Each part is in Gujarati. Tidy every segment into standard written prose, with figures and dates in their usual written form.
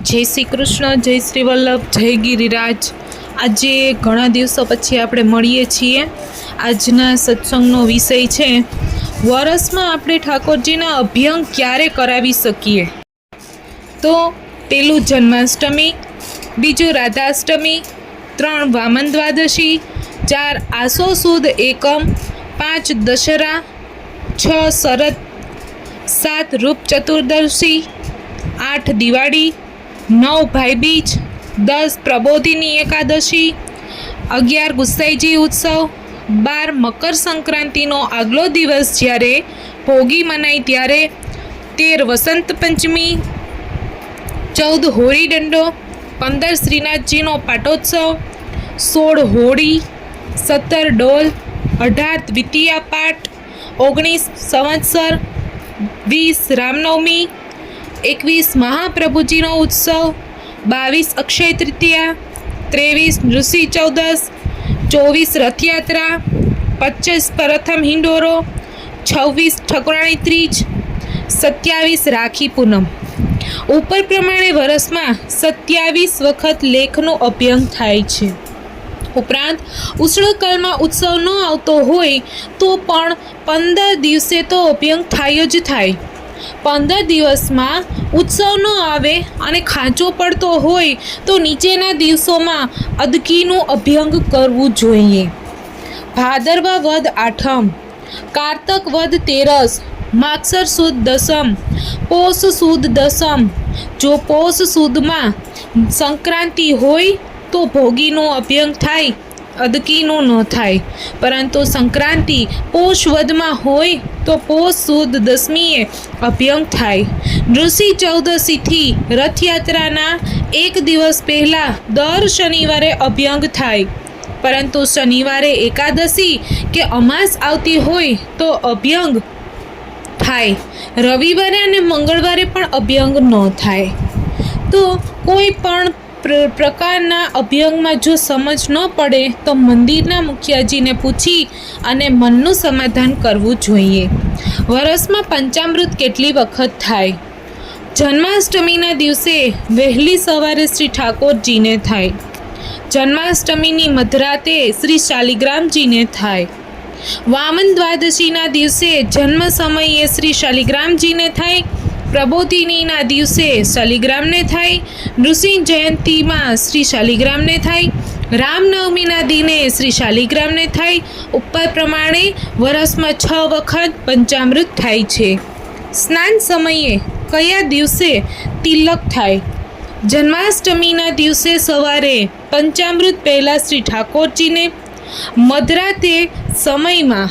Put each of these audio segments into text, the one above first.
જય શ્રી કૃષ્ણ, જય શ્રી વલ્લભ, જય ગિરિરાજ। આજે ઘણા દિવસો પછી આપણે મળીએ છીએ। આજના સત્સંગનો વિષય છે વરસમાં આપણે ઠાકોરજીના અભ્યંગ ક્યારે કરાવી શકીએ। તો પેલું જન્માષ્ટમી, બીજું રાધાષ્ટમી, 3 વામન દ્વાદશી, 4 આસો સુદ એકમ, 5 દશેરા, 6 શરદ, 7 રૂપ ચતુર્દશી, 8 દિવાળી, 9 ભાઈબીજ, 10 પ્રબોધિની એકાદશી, 11 ગુસાઈજી ઉત્સવ, 12 મકર સંક્રાંતિનો આગલો દિવસ જ્યારે ભોગી મનાય ત્યારે, 13 વસંત પંચમી, 14 હોળી દંડો, 15 શ્રીનાથજીનો પાટોત્સવ, 16 હોળી, 17 ડોલ, 18 દ્વિતીયા પાઠ, 19 સંવત્સર, 20 રામનવમી, 21 મહાપ્રભુજીનો ઉત્સવ, 22 અક્ષય તૃતીયા, 23 નૃષિ ચૌદસ, 24 રથયાત્રા, 25 પ્રથમ હિંડોરો, 26 ઠકરાણી ત્રીજ, 27 રાખી પૂનમ। ઉપર પ્રમાણે વર્ષમાં 27 વખત લેખનો અભ્યંગ થાય છે। ઉપરાંત ઉષ્ણકાળમાં ઉત્સવ ન આવતો હોય તો પણ 15 દિવસે તો અભ્યંગ થાય જ થાય। 15 દિવસમાં ઉત્સવ ન આવે અને ખાંચો પડતો હોય તો નીચેના દિવસોમાં અદકીનું અભ્યંગ કરવું જોઈએ। ભાદરવા વદ આઠમ, કારતક વદ તેરસ, માગસર સુદ દસમ, પોષ સુદ દસમ। જો પોષ સુદમાં સંક્રાંતિ હોય તો ભોગીનો અભ્યંગ થાય, અદકીનું ન થાય। પરંતુ સંક્રાંતિ પોષ વદમાં હોય તો પોષ સુદ દસમીએ અભ્યંગ થાય। નૃષિ ચૌદશીથી રથયાત્રાના એક દિવસ પહેલાં દર શનિવારે અભ્યંગ થાય। પરંતુ શનિવારે એકાદશી કે અમાસ આવતી હોય તો અભ્યંગ થાય। રવિવારે અને મંગળવારે પણ અભ્યંગ ન થાય। તો કોઈ પણ પ્રકારના અભ્યંગમાં જો સમજ ન પડે તો મંદિરના મુખિયાજીને પૂછી અને મનનું સમાધાન કરવું જોઈએ। વર્ષમાં પંચામૃત કેટલી વખત થાય? જન્માષ્ટમીના દિવસે વહેલી સવારે શ્રી ઠાકોરજીને થાય। જન્માષ્ટમીની મધરાતે શ્રી શાલિગ્રામજીને થાય। વામન દ્વાદશીના દિવસે જન્મ સમયે શ્રી શાલિગ્રામજીને થાય। પ્રબોધિનીના દિવસે શાલિગ્રામને થાય। નૃસિંહ જયંતીમાં શ્રી શાલિગ્રામને થાય। રામનવમીના દિને શ્રી શાલિગ્રામને થાય। ઉપર પ્રમાણે વર્ષમાં 6 વખત પંચામૃત થાય છે। સ્નાન સમયે કયા દિવસે તિલક થાય? જન્માષ્ટમીના દિવસે સવારે પંચામૃત પહેલાં શ્રી ઠાકોરજીને, મધરાતે સમયમાં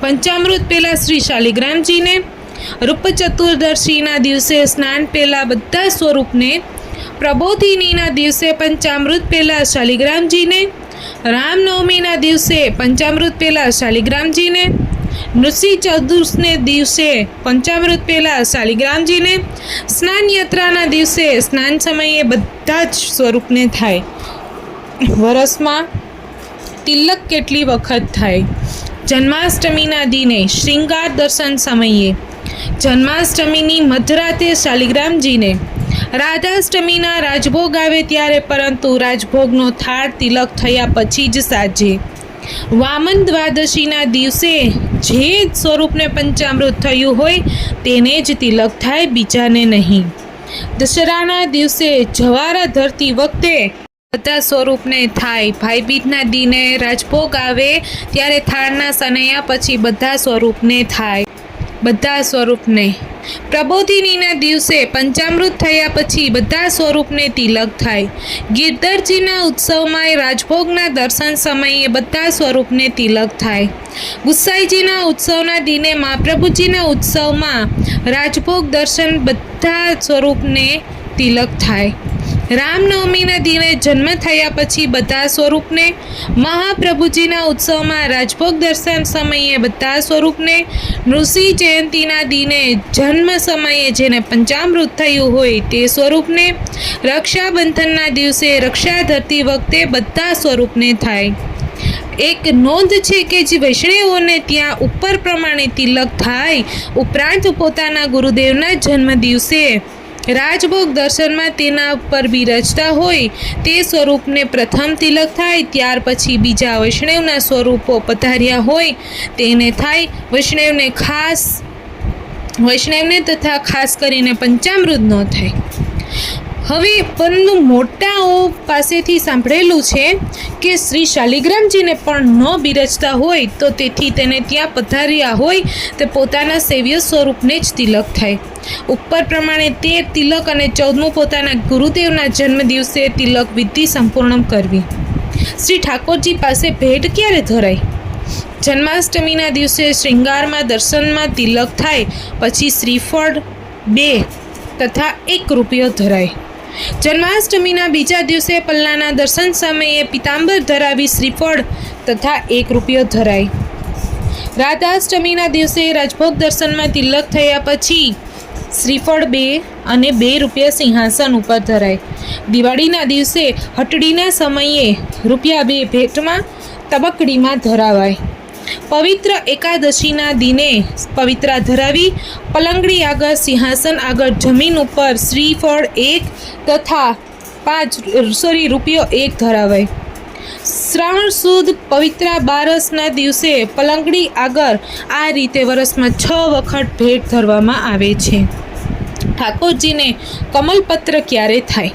પંચામૃત પહેલાં શ્રી શાલિગ્રામજીને, રૂપ ચતુર્દશીના દિવસે સ્નાન પહેલાં બધા સ્વરૂપને, પ્રબોધિનીના દિવસે પંચામૃત પહેલાં શાલિગ્રામજીને, રામનવમીના દિવસે પંચામૃત પહેલાં શાલિગ્રામજીને, નૃષિ ચૌદસને દિવસે પંચામૃત પહેલાં શાલિગ્રામજીને, સ્નાન યાત્રાના દિવસે સ્નાન સમયે બધા જ સ્વરૂપને થાય। વર્ષમાં તિલક કેટલી વખત થાય? જન્માષ્ટમીના દિને શ્રૃંગાર દર્શન સમયે, જન્માષ્ટમીની મધરાતે શાલિગ્રામજીને, રાધાષ્ટમીના રાજભોગ આવે ત્યારે, પરંતુ રાજભોગનો થાળ તિલક થયા પછી જ સાજે। વામન દ્વાદશીના દિવસે જે સ્વરૂપને પંચામૃત થયું હોય તેને જ તિલક થાય, બીજાને નહીં। દશેરાના દિવસે જવારા ધરતી વખતે બધા સ્વરૂપને થાય। ભાઈબીજના દિને રાજભોગ આવે ત્યારે થાળના સનૈયા પછી બધા સ્વરૂપને થાય, બધા સ્વરૂપને। પ્રબોધિનીના દિવસે પંચામૃત થયા પછી બધા સ્વરૂપને તિલક થાય। ગિરધરજીના ઉત્સવમાં રાજભોગના દર્શન સમયે બધા સ્વરૂપને તિલક થાય। ગુસાઈજીના ઉત્સવના દિને મહાપ્રભુજીના ઉત્સવમાં રાજભોગ દર્શન બધા સ્વરૂપને તિલક થાય। રામનવમીના દિને જન્મ થયા પછી બધા સ્વરૂપને, મહાપ્રભુજીના ઉત્સવમાં રાજભોગ દર્શન સમયે બધા સ્વરૂપને, નૃસિંહ જયંતીના દિને જન્મ સમયે જેને પંચામૃત થયું હોય તે સ્વરૂપને, રક્ષાબંધનના દિવસે રક્ષા ધરતી વખતે બધા સ્વરૂપને થાય। એક નોંધ છે કે જે વૈષ્ણવોને ત્યાં ઉપર પ્રમાણે તિલક થાય, ઉપરાંત પોતાના ગુરુદેવના જન્મ દિવસે રાજભોગ દર્શનમાં તેના પર બિરાજતા હોય તે સ્વરૂપને પ્રથમ તિલક થાય, ત્યાર પછી બીજા વૈષ્ણવના સ્વરૂપો પધાર્યા હોય તેને થાય. વૈષ્ણવને તથા ખાસ કરીને પંચામૃત ન થાય. હવે પરંતુ મોટાઓ પાસેથી સાંભળેલું છે કે શ્રી શાલિગ્રામજીને પણ ન બિરાજતા હોય તો તેથી તેને ત્યાં પધાર્યા હોય તે પોતાના સેવ્ય સ્વરૂપને જ તિલક થાય. ઉપર પ્રમાણે 13 તિલક અને 14મું પોતાના ગુરુદેવના જન્મદિવસે તિલક વિધિ સંપૂર્ણ કરવી. શ્રી ઠાકોરજી પાસે ભેટ ક્યારે ધરાય? જન્માષ્ટમીના દિવસે શ્રૃંગારમાં દર્શનમાં તિલક થાય, પછી શ્રીફળ 2 તથા 1 રૂપિયો ધરાય. જન્માષ્ટમીના બીજા દિવસે પલ્લાના દર્શન સમયે પિતાંબર ધરાવી શ્રીફળ તથા 1 રૂપિયો ધરાય. રાધાષ્ટમીના દિવસે રાજભોગ દર્શનમાં તિલક થયા પછી શ્રીફળ 2 અને 2 રૂપિયા સિંહાસન ઉપર ધરાય. દિવાળીના દિવસે હટડીના સમયે રૂપિયા 2 ભેટમાં તબકડીમાં ધરાવાય. પવિત્ર એકાદશીના દિને પવિત્રા ધરાવી પલંગડી આગળ સિંહાસન આગળ જમીન ઉપર શ્રીફળ 1 તથા રૂપિયો 1 ધરાવાય. શ્રાવણ સુદ પવિત્રા બારસના દિવસે પલંગડી આગળ આ રીતે વર્ષમાં 6 વખત ભેટ ધરવામાં આવે છે. ઠાકોરજીને કમલપત્ર ક્યારે થાય?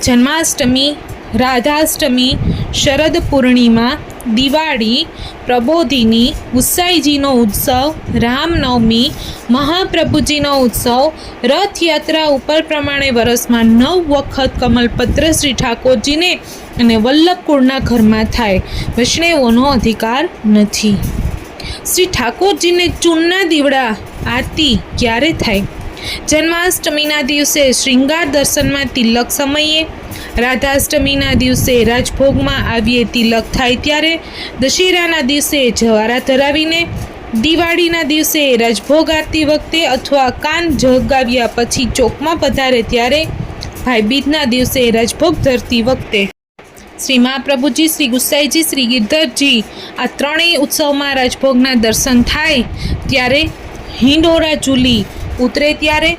જન્માષ્ટમી, રાધાષ્ટમી, શરદ પૂર્ણિમા, દિવાળી, પ્રબોધિની, ગુસાઈજીનો ઉત્સવ, રામનવમી, મહાપ્રભુજીનો ઉત્સવ, રથયાત્રા ઉપર પ્રમાણે વર્ષમાં 9 વખત કમલપત્ર શ્રી ઠાકોરજીને અને વલ્લભકુળના ઘરમાં થાય. વૈષ્ણવોનો અધિકાર નથી. શ્રી ઠાકોરજીને ચૂનના દીવડા આરતી ક્યારે થાય? જન્માષ્ટમીના દિવસે શ્રૃંગાર દર્શનમાં તિલક સમયે, રાધાષ્ટમીના દિવસે રાજભોગમાં આવીએ તિલક થાય ત્યારે, દશેરાના દિવસે જવારા ધરાવીને, દિવાળીના દિવસે રાજભોગ આરતી વખતે અથવા કાન જગાવ્યા પછી ચોકમાં પધારે ત્યારે, ભાઈબીજના દિવસે રાજભોગ ધરતી વખતે, શ્રી મહાપ્રભુજી, શ્રી ગુસાઈજી, શ્રી ગિરધરજી આ ત્રણેય ઉત્સવમાં રાજભોગના દર્શન થાય ત્યારે, હિંડોરા ચૂલી ઉતરે ત્યારે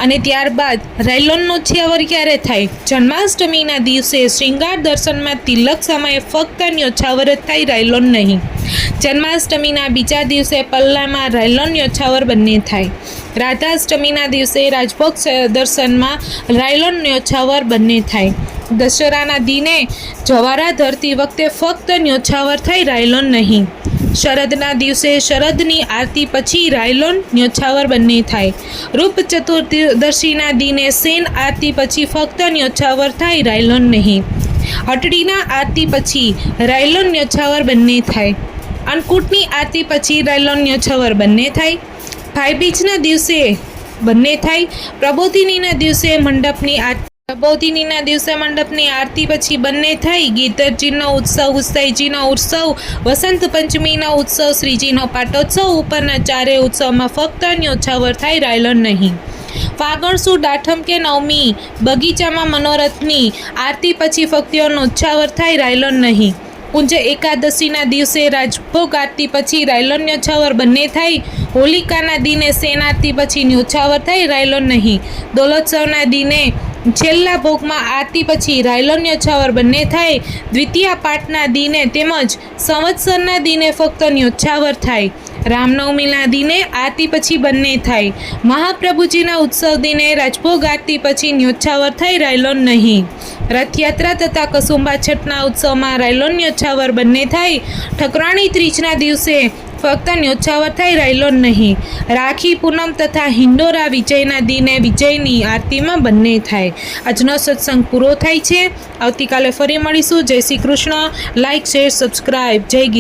અને ત્યારબાદ રાયલોનનો છેવર ક્યારે થાય? જન્માષ્ટમીના દિવસે શ્રૃંગાર દર્શનમાં તિલક સમયે ફક્ત ન્યોછાવર જ થાય, રાયલોન નહીં. જન્માષ્ટમીના બીજા દિવસે પલ્લામાં રાયલોન ન્યોછાવર બંને થાય. રાધાષ્ટમીના દિવસે રાજભોગ દર્શનમાં રાયલોન ન્યોછાવર બંને થાય. દશેરાના દિને જવારા ધરતી વખતે ફક્ત ન્યોછાવર થાય, રાયલોન નહીં. શરદના દિવસે શરદની આરતી પછી રાયલોન ન્યોછાવર બંને થાય. રૂપ ચતુર્દશીના દિને સેન આરતી પછી ફક્ત ન્યોછાવર થાય, રાયલોન નહીં. હટડીના આરતી પછી રાયલોન ન્યોછાવર બંને થાય. અન્નકૂટની આરતી પછી રાયલોન ન્યોછાવર બંને થાય. ભાઈબીજના દિવસે બંને થાય. પ્રબોધિનીના દિવસે મંડપની આરતી પછી બંને થઈ. ગીરધરજીનો ઉત્સવ, ગુસાઈજીનો ઉત્સવ, વસંત પંચમીનો ઉત્સવ, શ્રીજીનો પાટોત્સવ ઉપરના 4 ઉત્સવમાં ફક્ત ન્યોછાવર થાય, રાયલોન નહીં. ફાગણ સુદ આઠમ કે નવમી બગીચામાં મનોરથની આરતી પછી ફક્ત ન્યોછાવર થાય, રાયલોન નહીં. કુંજ એકાદશીના દિવસે રાજભોગ આરતી પછી રાયલોન ન્યોછાવર બંને થાય. હોલિકાના દિને સેન આરતી પછી ન્યોછાવર થાય, રાયલોન નહીં. દોલોત્સવના દિને છેલ્લા ભોગમાં આરતી પછી રાયલોન ન્યોછાવર બંને થાય. દ્વિતીય પાઠના દિને તેમજ સંવત્સરના દિને ફક્ત ન્યોછાવર થાય. રામનવમીના દિને આરતી પછી બંને થાય. મહાપ્રભુજીના ઉત્સવ દિને રાજભોગ આરતી પછી ન્યોછાવર થાય, રાયલોન નહીં. રથયાત્રા તથા કસુંબા છઠના ઉત્સવમાં રાયલોન ન્યોછાવર બંને થાય. ઠકરાણી ત્રીજના દિવસે ફક્ત ન્યોછાવર થાય, રાયલોન નહીં. રાખી પૂનમ તથા હિંડોરા વિજયના દિને વિજયની આરતીમાં બંને થાય. આજનો સત્સંગ પૂરો થાય છે. આવતીકાલે ફરી મળીશું. જય Shri Krishna. Like, share, subscribe. જય ગીતા.